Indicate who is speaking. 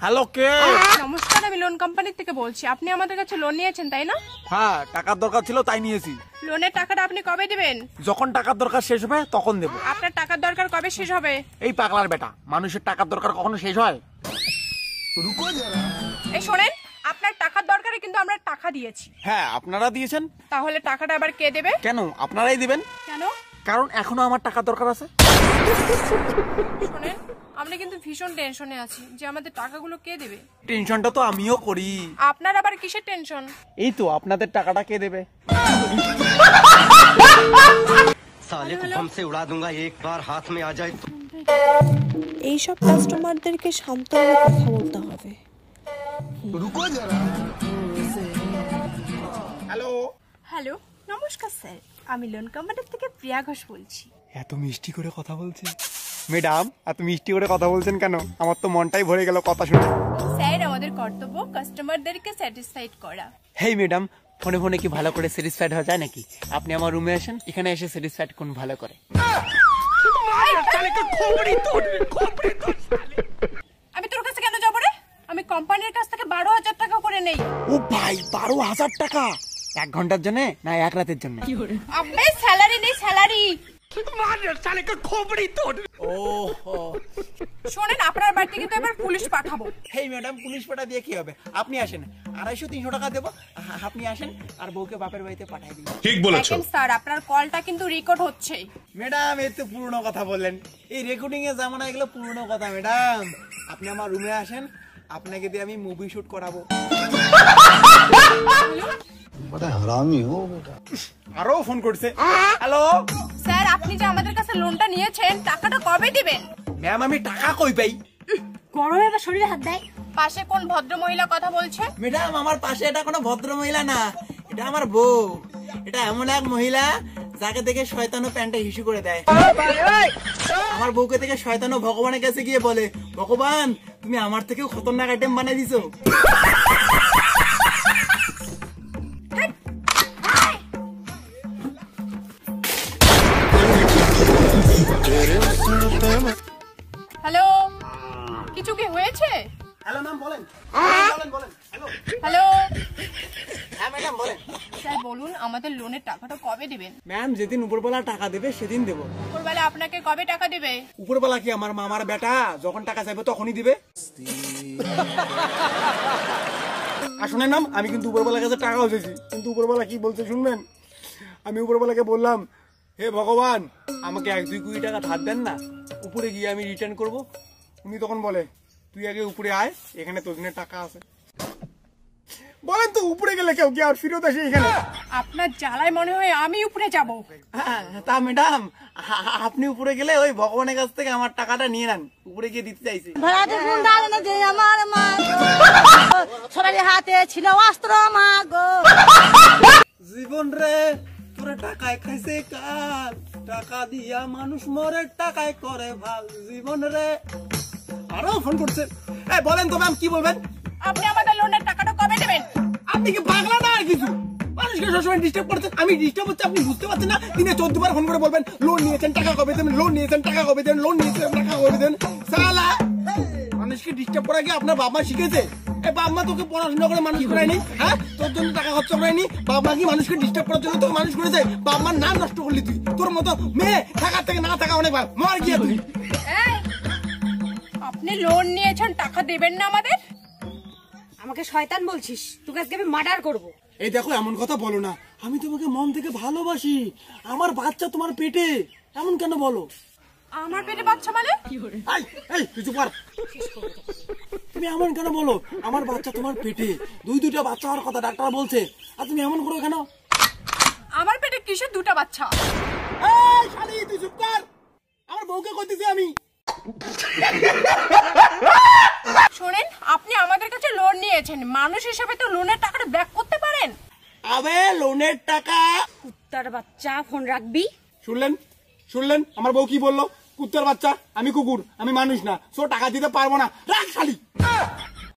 Speaker 1: Hello কে?
Speaker 2: নমস্কার, আমি loan company থেকে বলছি। আপনি আমাদের কাছে লোন নিয়েছেন তাই না?
Speaker 1: হ্যাঁ, টাকার দরকার ছিল তাই নিয়েছি।
Speaker 2: লোনের টাকাটা আপনি কবে দিবেন?
Speaker 1: যখন টাকার দরকার শেষ হবে তখন দেব।
Speaker 2: আপনার টাকার দরকার কবে শেষ হবে?
Speaker 1: এই পাগলার বেটা, মানুষের টাকার দরকার কখনো শেষ হয়?
Speaker 2: এই শোনেন, আপনার টাকার দরকারে কিন্তু আমরা টাকা দিয়েছি।
Speaker 1: হ্যাঁ, আপনারা দিয়েছেন।
Speaker 2: তাহলে টাকাটা আবার কে দেবে?
Speaker 1: কেন আপনারাই দিবেন?
Speaker 2: কেন?
Speaker 1: কারণ এখনো আমার টাকার দরকার আছে।
Speaker 2: শোনেন, আমরা কিন্তু ভীষণ টেনশনে আছি যে আমাদের টাকাগুলো কে দেবে।
Speaker 1: টেনশনটা তো আমিও করি।
Speaker 2: আপনার আবার কিসের টেনশন?
Speaker 1: এই তো আপনাদের টাকাটা কে দেবে।
Speaker 3: साले को बम से उड़ा दूंगा एक बार हाथ में आ जाए तो।
Speaker 4: এইসব কাস্টমারদেরকে শান্তভাবে কথা বলতে হবে।
Speaker 1: হ্যালো
Speaker 2: হ্যালো, নমস্কার স্যার, আমি লোন কোম্পানি থেকে প্রিয়া ঘোষ বলছি।
Speaker 1: এত মিষ্টি করে কথা বলছে ম্যাডাম। এত মিষ্টি করে কথা বলছেন কেন? আমার তো মনটাই ভরে গেল কথা শুনে।
Speaker 2: স্যার, আমাদের কর্তব্য কাস্টমারদেরকে স্যাটিসফাইড করা।
Speaker 1: হেই ম্যাডাম, ফোনে ফোনে কি ভালো করে স্যাটিসফাইড হওয়া যায় নাকি? আপনি আমার রুমে আসেন, এখানে এসে স্যাটিসফাইড কোন ভালো করে।
Speaker 2: আমি তোর কাছে কেন যাবো রে? আমি কোম্পানির কাছ থেকে 12,000 টাকা করে নেই।
Speaker 1: ও ভাই, 12,000 টাকা 1 ঘন্টার জন্য না 1 রাতের জন্য?
Speaker 2: আবে স্যালারি নেই, স্যালারি। শোনেন, আপনার বাড়িতে কিন্তু এবার পুলিশ পাঠাবো।
Speaker 1: হেই ম্যাডাম, পুলিশ পাঠা দিয়ে কি হবে? আপনি আসেন, 250-300 টাকা দেবো। আপনি আসেন আর বউকে বাপের বাড়িতে পাঠাই দিন।
Speaker 5: ঠিক বলেছো।
Speaker 2: দেখেন স্যার, আপনার কলটা কিন্তু রেকর্ড হচ্ছে।
Speaker 1: ম্যাডাম, এই তো পুরনো কথা বললেন। এই রেকর্ডিং এর জামানা, এগুলো পুরনো কথা ম্যাডাম। আপনি আমার রুমে আসেন, আপনাকে দিয়ে আমি মুভি শুট করাবো। আরো ফোন করছে। হ্যালো
Speaker 2: স্যার, আপনি যে আমাদের কাছে লোনটা নিয়েছেন, টাকাটা কবে দিবেন?
Speaker 1: ম্যাম, আমি টাকা কই পাই?
Speaker 2: গরমে বা শরীরে হাত দেয়। পাশে কোন ভদ্র মহিলা কথা বলছে?
Speaker 1: ম্যাডাম, আমার পাশে এটা কোনো ভদ্র মহিলা না, এটা আমার বউ। এটা এমন এক মহিলা যাকে দেখে শয়তানও প্যান্টে হিসু করে দেয়। আমার বউকে দেখে শয়তানও ভগবানের কাছে গিয়ে বলে, ভগবান তুমি আমার থেকেও খতরনাক আইটেম বানিয়ে দিছো।
Speaker 2: হ্যালো, কিছু কি হয়েছে?
Speaker 1: হ্যালো ম্যাম, বলেন।
Speaker 2: হ্যালো
Speaker 1: হ্যাঁ ম্যাডাম, বলেন।
Speaker 2: স্যার বলুন, আমাদের লোনের টাকাটা কবে দিবেন?
Speaker 1: ম্যাম, যেদিন উপরবেলা টাকা দেবে সেদিন দেবো।
Speaker 2: উপরবেলা আপনাকে কবে টাকা দেবে?
Speaker 1: উপরবেলা কি আমার মামার বেটা? যখন টাকা চাইবে তখনই দিবে। আর শুনেন ম্যাম, আমি কিন্তু উপরবেলার কাছে টাকা উঠেছি, কিন্তু উপরবেলা কি বলছে শুনবেন? আমি উপরবেলাকে বললাম, হে ভগবান আমাকে 1-2 কোটি টাকা ধার দেন না, উপরে গিয়ে আমি রিটার্ন করব। উনি তখন বলে, তুই আগে উপরে আয়, এখানে তোর জন্য টাকা আছে। বলেন তো, উপরে গেলে কেউ কি আর ফিরত আসে এখানে?
Speaker 2: আপনার জ্বালায় মনে হয় আমি উপরে যাব।
Speaker 1: তা ম্যাডাম, আপনি উপরে গেলে ওই ভগবানের কাছ থেকে আমার টাকাটা নিয়ে নেন। উপরে গিয়ে দিতে চাইছে।
Speaker 4: হাতে ছিল অস্ত্র মাগো।
Speaker 1: জীবন রে তোরা টাকায় খাইছে কাল, টাকা দিয়া মানুষ মরে, টাকায় করে ভাল। জীবন রে। আরো ফোন করছে। বলেন তো ম্যাম, কি বলবেন?
Speaker 2: আপনি আমাদের লোনের টাকাটা কবে দেবেন?
Speaker 1: আপনি কি পাগলা না আর কিছু? মানুষকে সবসময় ডিস্টার্ব করছেন। আমি ডিস্টার্ব হচ্ছে, আপনি বুঝতে পারছেন না? দিনে 14 বার ফোন করে বলবেন, লোন নিয়েছেন টাকা কবে দেবেন, লোন নিয়েছেন টাকা কবে দেবেন, লোন নিয়েছেন টাকা কবে দেবেন। শালা, মানুষকে ডিস্টার্ব করা কি আপনার বাবা শিখেছে? বাবা তোকে পড়াশোনা করে মানুষ করায়নি? হ্যাঁ, তোর জন্য টাকা খরচ করায়নি? বাবা কি মানুষকে ডিস্টার্ব করার জন্য তোকে মানুষ করেছে? বাবার নাম নষ্ট করলি তুই। তোর মতো মেয়ে থাকার থেকে না থাকা অনেক ভালো। মার গিয়ে তুই।
Speaker 2: আপনি লোন নিয়েছেন, টাকা দেবেন না আমাদের?
Speaker 4: আমাকে শয়তান বলছিস? তোকে আজকে আমি মার্ডার করব।
Speaker 1: এই দেখো, এমন কথা বলো না। আমি তোমাকে মন থেকে ভালোবাসি। আমার বাচ্চা তোমার পেটে, এমন কেন বলো?
Speaker 2: আমার পেটে বাচ্চা মানে?
Speaker 1: তুই চুপ কর। তুমি এমন কেন বলো? আমার বাচ্চা তোমার পেটে, 2টা বাচ্চা হওয়ার কথা ডাক্তার বলছে, আর তুমি এমন করো কেন?
Speaker 2: আমার পেটে কিসের 2টা বাচ্চা?
Speaker 1: শালি, তুই চুপ কর। আমার বউকে কইতেছি আমি।
Speaker 2: শোনেন, আপনি আমাদের কাছে লোন নিয়েছেন, মানুষ হিসেবে তো লোনের টাকাটা ব্যাক করতে পারেন।
Speaker 1: আবে লোনের টাকা।
Speaker 4: কুত্তার বাচ্চা, ফোন রাখবি।
Speaker 1: শুনলেন আমার বউ কি বললো? কুত্তার বাচ্চা। আমি কুকুর, আমি মানুষ না, সো টাকা দিতে পারবো না। রাখ শালি।